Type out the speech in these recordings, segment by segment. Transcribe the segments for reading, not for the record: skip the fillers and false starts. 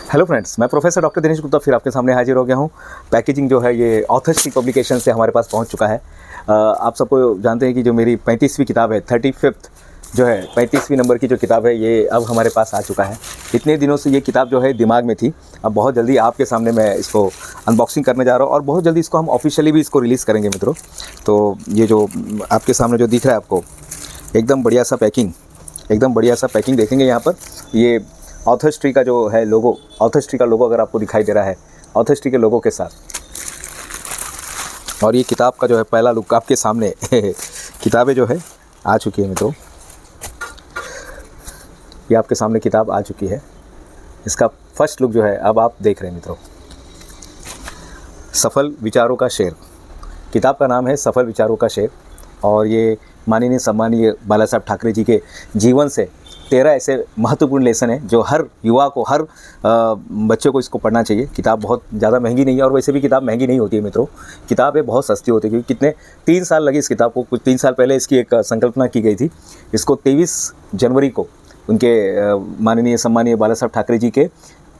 Hello friends, मैं professor doctor Dinesh Gupta फिर आपके सामने हाजिर हो गया हूँ। पैकेजिंग जो है ये ऑथर्स पब्लिकेशन से हमारे पास पहुँच चुका है। आप सबको जानते हैं कि जो मेरी 35वीं किताब है, 35th जो है 35वीं नंबर की जो किताब है, ये अब हमारे पास आ चुका है। इतने दिनों से ये किताब जो है दिमाग में थी, अब बहुत जल्दी आपके सामने मैं इसको अनबॉक्सिंग करने जा रहा हूँ और बहुत जल्दी इसको हम ऑफिशियली भी इसको रिलीज़ करेंगे मित्रों। तो ये जो आपके सामने जो दिख रहा है आपको, एकदम बढ़िया सा पैकिंग देखेंगे यहाँ पर। ये ऑथर्स ट्री का जो है लोगो, ऑथर्स ट्री का लोगो अगर आपको दिखाई दे रहा है, ऑथर्स ट्री के लोगो के साथ। और ये किताब का जो है पहला लुक आपके सामने किताबें जो है आ चुकी है मित्रों। ये आपके सामने किताब आ चुकी है। इसका फर्स्ट लुक जो है अब आप देख रहे हैं मित्रों। सफल विचारों का शेर, किताब का नाम है सफल विचारों का शेर। और ये माननीय सम्मानीय बाला साहब ठाकरे जी के जीवन से 13 ऐसे महत्वपूर्ण लेसन हैं जो हर युवा को, हर बच्चे को इसको पढ़ना चाहिए। किताब बहुत ज़्यादा महंगी नहीं है और वैसे भी किताब महंगी नहीं होती है मित्रों। किताबें बहुत सस्ती होती है, क्योंकि कितने 3 साल लगे इस किताब को। कुछ 3 साल पहले इसकी एक संकल्पना की गई थी। इसको 23 जनवरी को उनके माननीय सम्मानीय बाला साहब ठाकरे जी के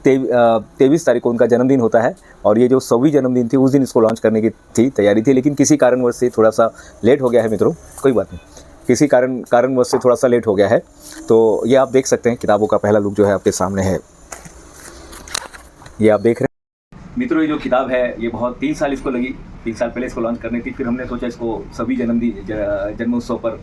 23 तारीख को उनका जन्मदिन होता है। और ये जो 100वीं जन्मदिन थी, उस दिन इसको लॉन्च करने की तैयारी थी, लेकिन किसी कारणवश से थोड़ा सा लेट हो गया है मित्रों। कोई बात नहीं, किसी कारणवश से थोड़ा सा लेट हो गया है। तो ये आप देख सकते हैं, किताबों का पहला लुक जो है आपके सामने है, ये आप देख रहे हैं मित्रों। ये जो किताब है ये बहुत 3 साल इसको लगी, 3 साल पहले इसको लॉन्च करनी थी। फिर हमने सोचा इसको सभी जन्मोत्सव पर,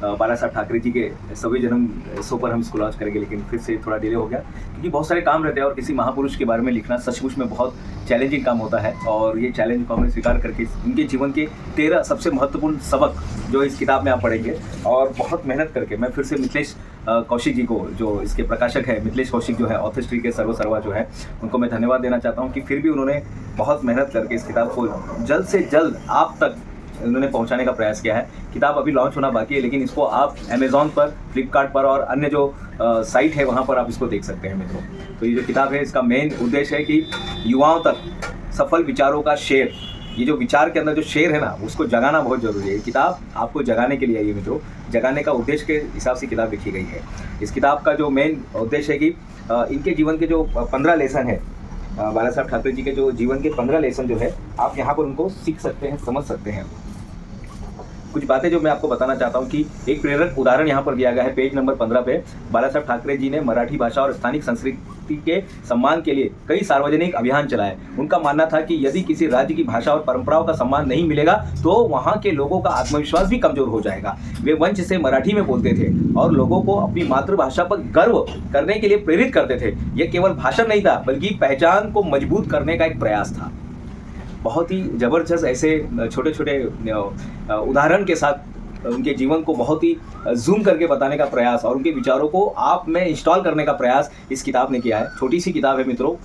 बाला साहब ठाकरे जी के सभी जन्मोत्सव पर हम इसको लॉन्च करेंगे, लेकिन फिर से थोड़ा डिले हो गया, क्योंकि बहुत सारे काम रहते हैं और किसी महापुरुष के बारे में लिखना सचमुच में बहुत चैलेंजिंग काम होता है। और ये चैलेंज को हमने स्वीकार करके उनके जीवन के 13 सबसे महत्वपूर्ण सबक जो इस किताब में आप पढ़ेंगे। और बहुत मेहनत करके मैं फिर से मिथिलेश कौशिक जी को, जो इसके प्रकाशक है, मिथिलेश कौशिक जो है ऑथर्स ट्री के सर्वा जो है, उनको मैं धन्यवाद देना चाहता हूँ कि फिर भी उन्होंने बहुत मेहनत करके इस किताब को जल्द से जल्द आप तक उन्होंने पहुंचाने का प्रयास किया है। किताब अभी लॉन्च होना बाकी है, लेकिन इसको आप अमेज़ॉन पर, फ्लिपकार्ट पर और अन्य जो साइट है वहाँ पर आप इसको देख सकते हैं मित्रों। तो ये जो किताब है, इसका मेन उद्देश्य है कि युवाओं तक सफल विचारों का शेर, ये जो विचार के अंदर जो शेर है ना, उसको जगाना बहुत ज़रूरी है। ये किताब आपको जगाने के लिए आई है मित्रों, जगाने का उद्देश्य के हिसाब से किताब लिखी गई है। इस किताब का जो मेन उद्देश्य है कि इनके जीवन के जो 15 लेसन है, बाला साहब ठाकरे जी के जो जीवन के 15 लेसन जो है, आप यहाँ पर उनको सीख सकते हैं, समझ सकते हैं। कुछ बातें जो मैं आपको बताना चाहता हूँ कि एक प्रेरक उदाहरण यहाँ पर दिया गया है पेज नंबर 15 पे। बाला साहब ठाकरे जी ने मराठी भाषा और स्थानिक संस्कृति के सम्मान के लिए कई सार्वजनिक अभियान चलाए। उनका मानना था कि यदि किसी राज्य की भाषा और परंपराओं का सम्मान नहीं मिलेगा तो वहाँ के लोगों का आत्मविश्वास भी कमजोर हो जाएगा। वे मंच से मराठी में बोलते थे और लोगों को अपनी मातृभाषा पर गर्व करने के लिए प्रेरित करते थे। यह केवल भाषण नहीं था, बल्कि पहचान को मजबूत करने का एक प्रयास था। बहुत ही ज़बरदस्त ऐसे छोटे छोटे उदाहरण के साथ उनके जीवन को बहुत ही जूम करके बताने का प्रयास और उनके विचारों को आप में इंस्टॉल करने का प्रयास इस किताब ने किया है। छोटी सी किताब है मित्रों।